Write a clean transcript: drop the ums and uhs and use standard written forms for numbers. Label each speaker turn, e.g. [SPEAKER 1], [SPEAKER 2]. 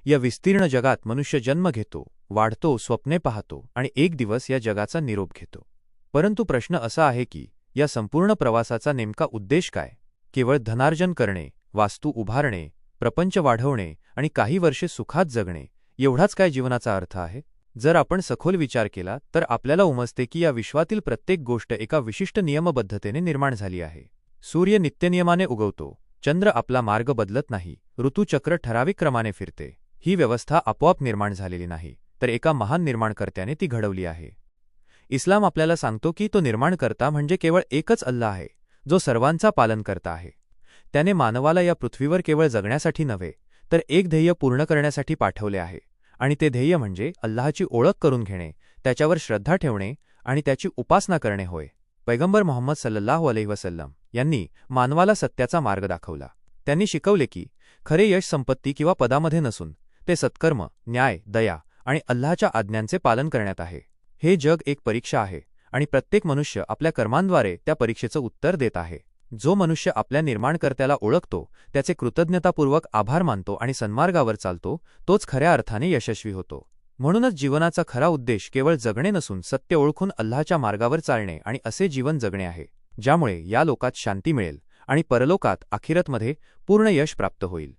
[SPEAKER 1] या विस्तीर्ण जगात मनुष्य जन्म घेतो, वाढतो, स्वप्ने पाहतो आणि एक दिवस या जगाचा निरोप घेतो. परंतु प्रश्न असा आहे की या संपूर्ण प्रवासाचा नेमका उद्देश काय? केवळ धनार्जन करणे, वास्तू उभारणे, प्रपंच वाढवणे आणि काही वर्षे सुखात जगणे एवढाच काय जीवनाचा अर्थ आहे? जर आपण सखोल विचार केला तर आपल्याला उमजते की या विश्वातील प्रत्येक गोष्ट एका विशिष्ट नियमबद्धतेने निर्माण झाली आहे. सूर्य नित्यनियमाने उगवतो, चंद्र आपला मार्ग बदलत नाही, ऋतुचक्र ठराविक क्रमाने फिरते. ही व्यवस्था आपोआप निर्माण झालेली नाही, तर एका महान निर्माणकर्त्याने ती घडवली आहे. इस्लाम आपल्याला सांगतो की तो निर्माणकर्ता म्हणजे केवळ एकच अल्लाह आहे, जो सर्वांचा पालनकर्ता आहे. त्याने मानवाला या पृथ्वीवर केवळ जगण्यासाठी नव्हे, तर एक ध्येय पूर्ण करण्यासाठी पाठवले आहे. आणि ते ध्येय म्हणजे अल्लाहची ओळख करून घेणे, त्याच्यावर श्रद्धा ठेवणे आणि त्याची उपासना करणे होय. पैगंबर मोहम्मद सल्लल्लाहु अलैहि वसल्लम यांनी मानवाला सत्याचा मार्ग दाखवला. त्यांनी शिकवले की खरे यश संपत्ती किंवा पदामध्ये नसून ते सत्कर्म, न्याय, दया आणि अल्लाहच्या आज्ञांचे पालन करण्यात आहे. हे जग एक परीक्षा आहे आणि प्रत्येक मनुष्य आपल्या कर्मांद्वारे त्या परीक्षेचं उत्तर देत आहे. जो मनुष्य आपल्या निर्माणकर्त्याला ओळखतो, त्याचे कृतज्ञतापूर्वक आभार मानतो आणि सन्मार्गावर चालतो, तोच खऱ्या अर्थाने यशस्वी होतो. म्हणूनच जीवनाचा खरा उद्देश केवळ जगणे नसून सत्य ओळखून अल्लाहच्या मार्गावर चालणे आणि असे जीवन जगणे आहे, ज्यामुळे या लोकात शांती मिळेल आणि परलोकात आखिरतमध्ये पूर्ण यश प्राप्त होईल.